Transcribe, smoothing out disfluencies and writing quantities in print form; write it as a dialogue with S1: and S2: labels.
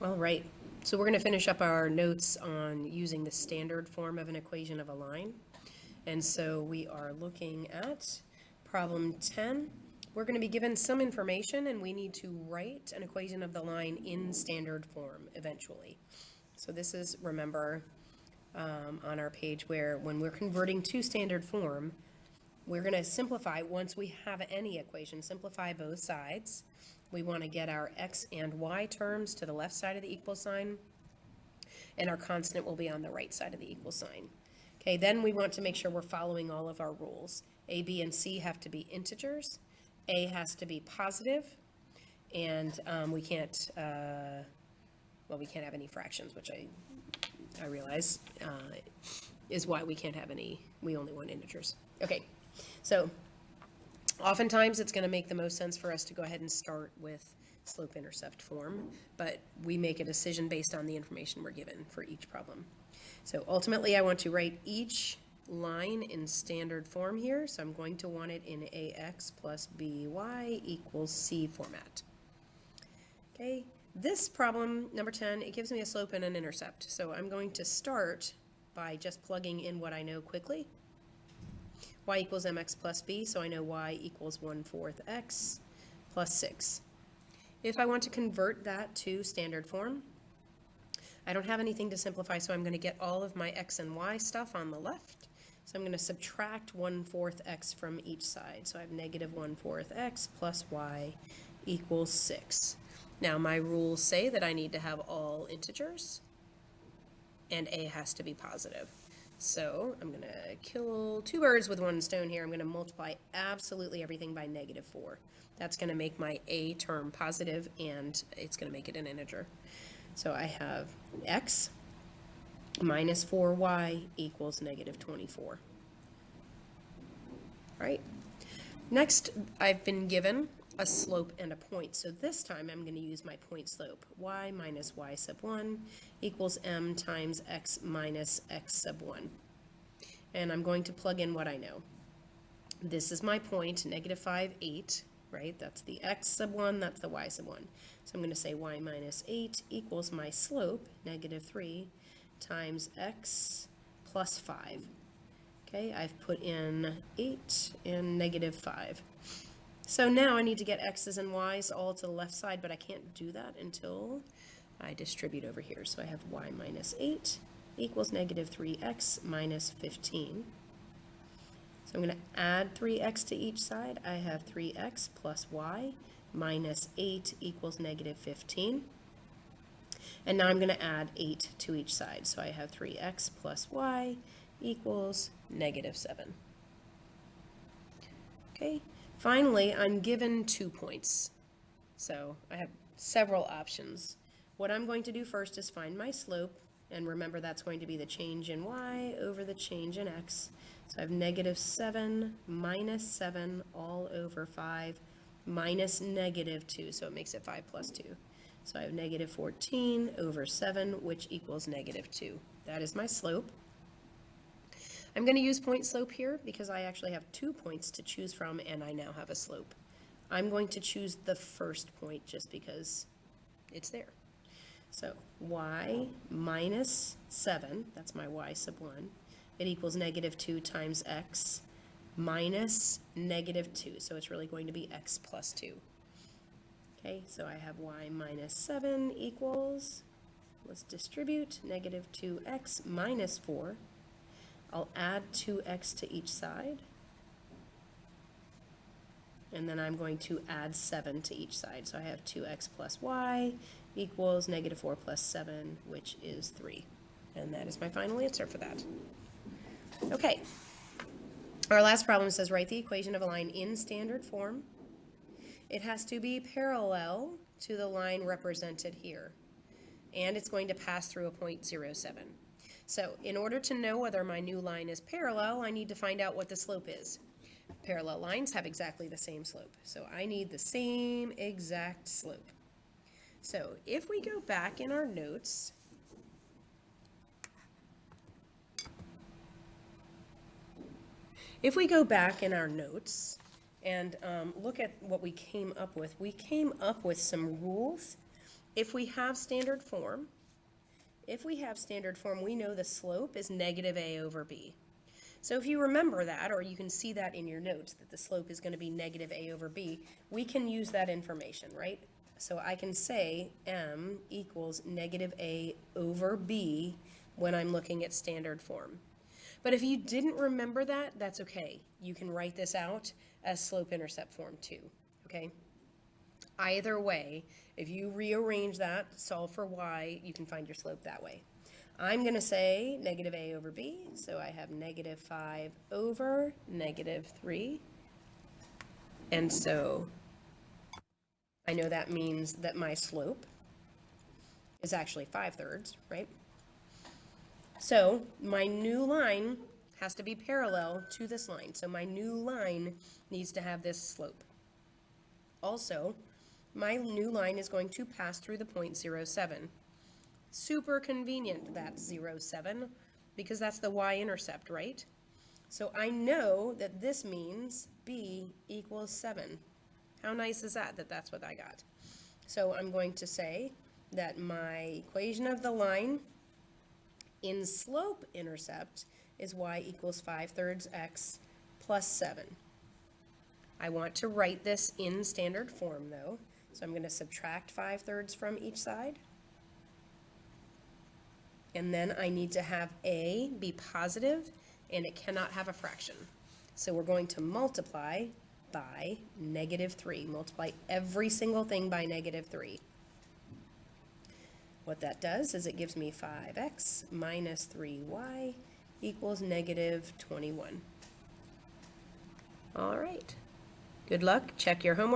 S1: All right, so we're going to finish up our notes on using the standard form of an equation of a line. And so we are looking at problem 10. We're going to be given some information and we need to write an equation of the line in standard form eventually. So this is, remember, on our page where when we're converting to standard form, we're going to simplify once we have any equation, simplify both sides. We want to get our x and y terms to the left side of the equal sign, and our constant will be on the right side of the equal sign. Okay, then we want to make sure we're following all of our rules. A, B, and C have to be integers. A has to be positive, and we can't, we can't have any fractions, which I realize is why we can't have any, we only want integers. Okay, so oftentimes it's going to make the most sense for us to go ahead and start with slope-intercept form, but we make a decision based on the information we're given for each problem. So ultimately I want to write each line in standard form here, so I'm going to want it in ax plus by equals c format. Okay, this problem, number 10, it gives me a slope and an intercept, so I'm going to start by just plugging in what I know quickly. Y equals mx plus b, so I know y equals 1/4 x plus 6. If I want to convert that to standard form, I don't have anything to simplify, so I'm going to get all of my x and y stuff on the left. So I'm going to subtract 1/4 x from each side. So I have negative 1/4 x plus y equals 6. Now my rules say that I need to have all integers, and a has to be positive. So I'm going to kill two birds with one stone here. I'm going to multiply absolutely everything by negative 4. That's going to make my a term positive, and it's going to make it an integer. So I have x minus 4y equals negative 24. All right. Next, I've been given a slope and a point. So this time I'm going to use my point slope. Y minus y sub 1 equals m times x minus x sub 1. And I'm going to plug in what I know. This is my point, negative 5, 8, right? That's the x sub 1, that's the y sub 1. So I'm going to say y minus 8 equals my slope, negative 3, times x plus 5. Okay, I've put in 8 and negative 5. So now I need to get x's and y's all to the left side, but I can't do that until I distribute over here. So I have y minus 8 equals negative 3x minus 15. So I'm going to add 3x to each side. I have 3x plus y minus 8 equals negative 15. And now I'm going to add 8 to each side. So I have 3x plus y equals negative 7. Okay. Finally, I'm given 2 points. So I have several options. What I'm going to do first is find my slope, and remember that's going to be the change in y over the change in x. So I have negative 7 minus 7 all over 5 minus negative 2, so it makes it 5 plus 2. So I have negative 14 over 7, which equals negative 2. That is my slope. I'm going to use point slope here because I actually have 2 points to choose from and I now have a slope. I'm going to choose the first point just because it's there. So y minus 7, that's my y sub 1, it equals negative 2 times x minus negative 2. So it's really going to be x plus 2. Okay, so I have y minus 7 equals, let's distribute, negative 2x minus 4. I'll add 2x to each side. And then I'm going to add 7 to each side. So I have 2x plus y equals negative 4 plus 7, which is 3. And that is my final answer for that. Okay. Our last problem says write the equation of a line in standard form. It has to be parallel to the line represented here. And it's going to pass through a point 0.07. So in order to know whether my new line is parallel, I need to find out what the slope is. Parallel lines have exactly the same slope. So I need the same exact slope. So if we go back in our notes, and look at what we came up with some rules if we have standard form, we know the slope is negative a over b. So if you remember that, or you can see that in your notes, that the slope is going to be negative a over b, we can use that information, right? So I can say m equals negative a over b when I'm looking at standard form. But if you didn't remember that, that's okay. You can write this out as slope-intercept form too, okay? Either way, if you rearrange that, solve for y, you can find your slope that way. I'm going to say negative a over b, so I have negative 5 over negative 3. And so I know that means that my slope is actually 5/3, right? So my new line has to be parallel to this line. So my new line needs to have this slope. Also, my new line is going to pass through the point 0, 7. Super convenient, that's 0, 7, because that's the y-intercept, right? So I know that this means b equals 7. How nice is that, that's what I got? So I'm going to say that my equation of the line in slope-intercept is y equals 5/3 x plus 7. I want to write this in standard form, though, so I'm going to subtract 5/3 from each side. And then I need to have a be positive, and it cannot have a fraction. So we're going to multiply by negative 3. Multiply every single thing by negative 3. What that does is it gives me 5x minus 3y equals negative 21. All right. Good luck. Check your homework.